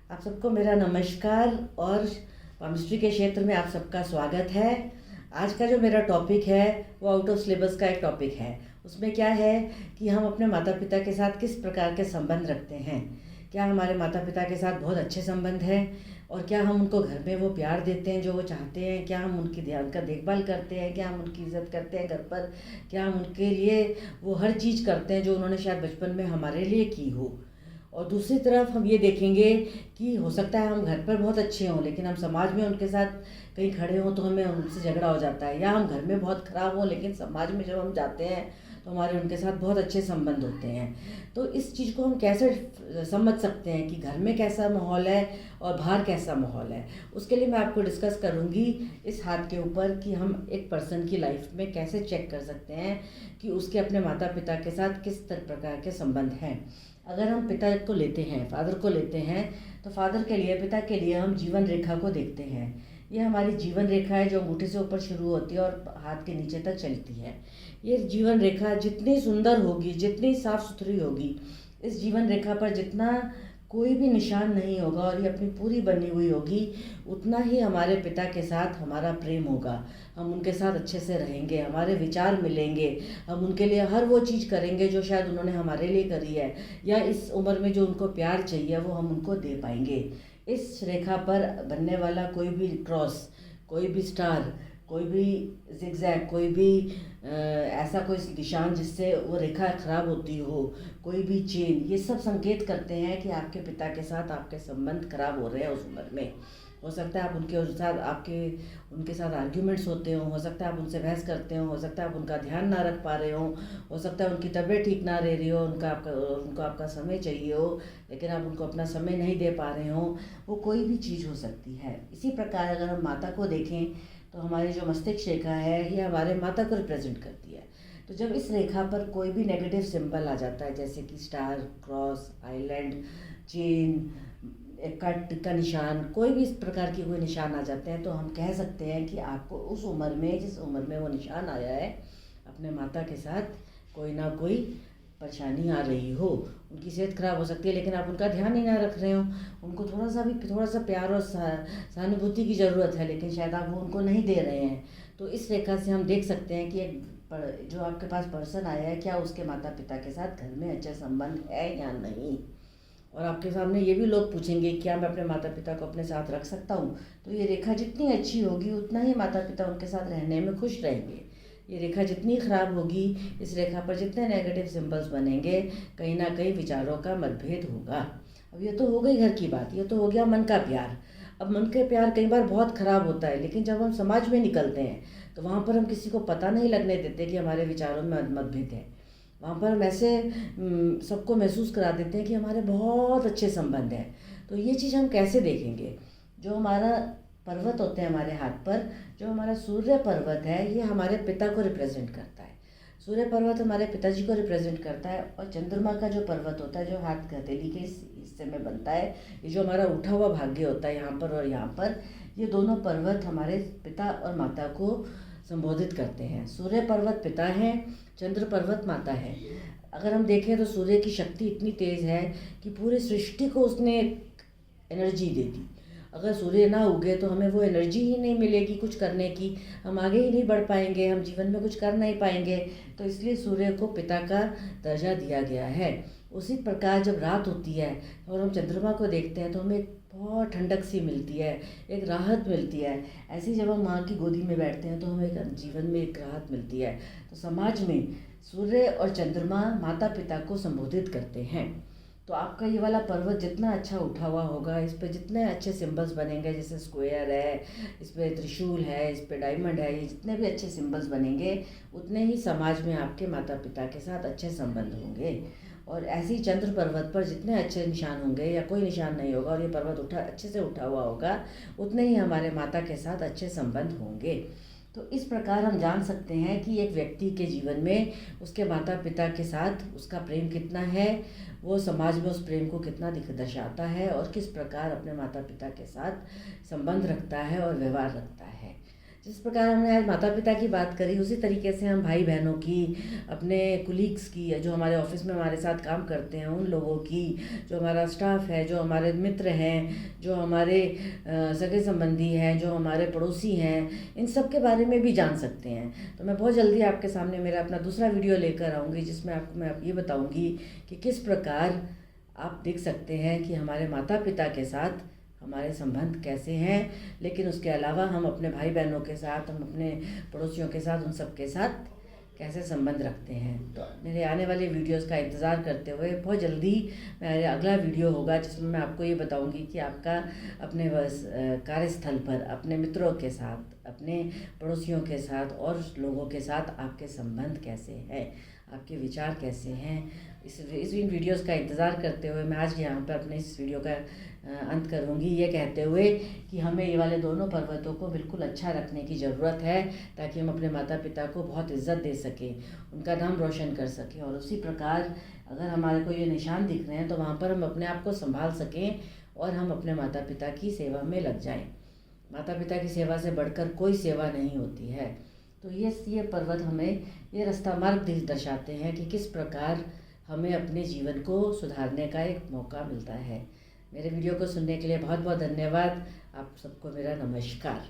आप सबको मेरा नमस्कार और केमिस्ट्री के क्षेत्र में आप सबका स्वागत है। आज का जो मेरा टॉपिक है वो आउट ऑफ सिलेबस का एक टॉपिक है। उसमें क्या है कि हम अपने माता पिता के साथ किस प्रकार के संबंध रखते हैं। क्या हमारे माता पिता के साथ बहुत अच्छे संबंध हैं और क्या हम उनको घर में वो प्यार देते हैं जो वो चाहते हैं। क्या हम उनकी ध्यान का देखभाल करते हैं, क्या हम उनकी इज़्ज़त करते हैं घर पर, क्या हम उनके लिए वो हर चीज़ करते हैं जो उन्होंने शायद बचपन में हमारे लिए की हो। और दूसरी तरफ हम ये देखेंगे कि हो सकता है हम घर पर बहुत अच्छे हों लेकिन हम समाज में उनके साथ कहीं खड़े हों तो हमें उनसे झगड़ा हो जाता है, या हम घर में बहुत ख़राब हों लेकिन समाज में जब हम जाते हैं तो हमारे उनके साथ बहुत अच्छे संबंध होते हैं। तो इस चीज़ को हम कैसे समझ सकते हैं कि घर में कैसा माहौल है और बाहर कैसा माहौल है। उसके लिए मैं आपको डिस्कस करूँगी इस हाथ के ऊपर कि हम एक पर्सन की लाइफ में कैसे चेक कर सकते हैं कि उसके अपने माता पिता के साथ किस प्रकार के संबंध हैं। अगर हम पिता को लेते हैं, फादर को लेते हैं, तो फादर के लिए, पिता के लिए हम जीवन रेखा को देखते हैं। ये हमारी जीवन रेखा है जो अंगूठे से ऊपर शुरू होती है और हाथ के नीचे तक चलती है। ये जीवन रेखा जितनी सुंदर होगी, जितनी साफ सुथरी होगी, इस जीवन रेखा पर जितना कोई भी निशान नहीं होगा और ये अपनी पूरी बनी हुई होगी, उतना ही हमारे पिता के साथ हमारा प्रेम होगा। हम उनके साथ अच्छे से रहेंगे, हमारे विचार मिलेंगे, हम उनके लिए हर वो चीज़ करेंगे जो शायद उन्होंने हमारे लिए करी है, या इस उम्र में जो उनको प्यार चाहिए वो हम उनको दे पाएंगे। इस रेखा पर बनने वाला कोई भी क्रॉस, कोई भी स्टार, कोई भी जिगजैग, कोई भी ऐसा कोई निशान जिससे वो रेखा खराब होती हो, कोई भी चेन, ये सब संकेत करते हैं कि आपके पिता के साथ आपके संबंध खराब हो रहे हैं उस उम्र में। हो सकता है आप उनके साथ आर्ग्यूमेंट्स होते हो सकता है आप उनसे बहस करते हो सकता है आप उनका ध्यान ना रख पा रहे हो सकता है उनकी तबीयत ठीक ना रह रही हो, उनको आपका समय चाहिए हो लेकिन आप उनको अपना समय नहीं दे पा रहे हो। वो कोई भी चीज़ हो सकती है। इसी प्रकार अगर हम माता को देखें तो हमारी जो मस्तिष्क रेखा है ये हमारे माता को रिप्रेजेंट करती है। तो जब इस रेखा पर कोई भी नेगेटिव सिंबल आ जाता है, जैसे कि star, cross, island, chain, cut का निशान, कोई भी इस प्रकार की कोई निशान आ जाते हैं, तो हम कह सकते हैं कि आपको उस उम्र में, जिस उम्र में वो निशान आया है, अपने माता के साथ कोई ना कोई परेशानी आ रही हो। उनकी सेहत खराब हो सकती है लेकिन आप उनका ध्यान ही ना रख रहे हो। उनको थोड़ा सा प्यार और सहानुभूति की ज़रूरत है लेकिन शायद आप वो उनको नहीं दे रहे हैं। तो इस रेखा से हम देख सकते हैं कि जो आपके पास पर्सन आया है, क्या उसके माता पिता के साथ घर में अच्छा संबंध है या नहीं। और आपके सामने ये भी लोग पूछेंगे क्या मैं अपने माता पिता को अपने साथ रख सकता हूँ। तो ये रेखा जितनी अच्छी होगी उतना ही माता पिता उनके साथ रहने में खुश रहेंगे। ये रेखा जितनी ख़राब होगी, इस रेखा पर जितने नेगेटिव सिंबल्स बनेंगे, कहीं ना कहीं विचारों का मतभेद होगा। अब ये तो हो गई घर की बात, ये तो हो गया मन का प्यार। अब मन का प्यार कई बार बहुत ख़राब होता है लेकिन जब हम समाज में निकलते हैं तो वहाँ पर हम किसी को पता नहीं लगने देते कि हमारे विचारों में मतभेद है। वहाँ पर हम ऐसे सबको महसूस करा देते हैं कि हमारे बहुत अच्छे संबंध हैं। तो ये चीज़ हम कैसे देखेंगे। जो हमारा पर्वत होते हैं हमारे हाथ पर, जो हमारा सूर्य पर्वत है, ये हमारे पिता को रिप्रेजेंट करता है। सूर्य पर्वत हमारे पिताजी को रिप्रेजेंट करता है। और चंद्रमा का जो पर्वत होता है, जो हाथ हथेली के इस हिस्से में बनता है, ये जो हमारा उठा हुआ भाग्य होता है यहाँ पर और यहाँ पर, ये दोनों पर्वत हमारे पिता और माता को संबोधित करते हैं। सूर्य पर्वत पिता है, चंद्र पर्वत माता है। अगर हम देखें तो सूर्य की शक्ति इतनी तेज़ है कि पूरी सृष्टि को उसने एनर्जी दे दी। अगर सूर्य ना उगे तो हमें वो एनर्जी ही नहीं मिलेगी कुछ करने की, हम आगे ही नहीं बढ़ पाएंगे, हम जीवन में कुछ कर नहीं पाएंगे। तो इसलिए सूर्य को पिता का दर्जा दिया गया है। उसी प्रकार जब रात होती है और हम चंद्रमा को देखते हैं तो हमें बहुत ठंडक सी मिलती है, एक राहत मिलती है। ऐसी जब हम माँ की गोदी में बैठते हैं तो हमें जीवन में एक राहत मिलती है। तो समाज में सूर्य और चंद्रमा माता पिता को संबोधित करते हैं। तो आपका ये वाला पर्वत जितना अच्छा उठा हुआ होगा, इस पे जितने अच्छे सिंबल्स बनेंगे, जैसे स्क्वायर है, इस पे त्रिशूल है, इस पे डायमंड है, ये जितने भी अच्छे सिंबल्स बनेंगे उतने ही समाज में आपके माता पिता के साथ अच्छे संबंध होंगे। और ऐसे ही चंद्र पर्वत पर जितने अच्छे निशान होंगे या कोई निशान नहीं होगा और ये पर्वत अच्छे से उठा हुआ होगा, उतने ही हमारे माता के साथ अच्छे संबंध होंगे। तो इस प्रकार हम जान सकते हैं कि एक व्यक्ति के जीवन में उसके माता पिता के साथ उसका प्रेम कितना है, वो समाज में उस प्रेम को कितना दर्शाता है और किस प्रकार अपने माता पिता के साथ संबंध रखता है और व्यवहार रखता है। जिस प्रकार हमने आज माता पिता की बात करी, उसी तरीके से हम भाई बहनों की, अपने कुलीग्स की, जो हमारे ऑफिस में हमारे साथ काम करते हैं उन लोगों की, जो हमारा स्टाफ है, जो हमारे मित्र हैं, जो हमारे सगे संबंधी हैं, जो हमारे पड़ोसी हैं, इन सब के बारे में भी जान सकते हैं। तो मैं बहुत जल्दी आपके सामने मेरा अपना दूसरा वीडियो लेकर आऊँगी, जिसमें आपको मैं ये बताऊँगी कि किस प्रकार आप देख सकते हैं कि हमारे माता पिता के साथ हमारे संबंध कैसे हैं, लेकिन उसके अलावा हम अपने भाई बहनों के साथ, हम अपने पड़ोसियों के साथ, उन सब के साथ कैसे संबंध रखते हैं। तो मेरे आने वाले वीडियोस का इंतज़ार करते हुए बहुत जल्दी मेरा अगला वीडियो होगा, जिसमें मैं आपको ये बताऊंगी कि आपका अपने कार्यस्थल पर अपने मित्रों के साथ, अपने पड़ोसियों के साथ और लोगों के साथ आपके संबंध कैसे हैं, आपके विचार कैसे हैं। इस इन वीडियोस का इंतज़ार करते हुए मैं आज यहाँ पर अपने इस वीडियो का अंत करूँगी, ये कहते हुए कि हमें ये वाले दोनों पर्वतों को बिल्कुल अच्छा रखने की ज़रूरत है, ताकि हम अपने माता पिता को बहुत इज़्ज़त दे सकें, उनका नाम रोशन कर सकें। और उसी प्रकार अगर हमारे को ये निशान दिख रहे हैं तो वहाँ पर हम अपने आप को संभाल सकें और हम अपने माता पिता की सेवा में लग जाएं। माता पिता की सेवा से बढ़कर कोई सेवा नहीं होती है। तो ये पर्वत हमें ये रास्ता मार्ग दर्शाते हैं कि किस प्रकार हमें अपने जीवन को सुधारने का एक मौका मिलता है। मेरे वीडियो को सुनने के लिए बहुत बहुत धन्यवाद। आप सबको मेरा नमस्कार।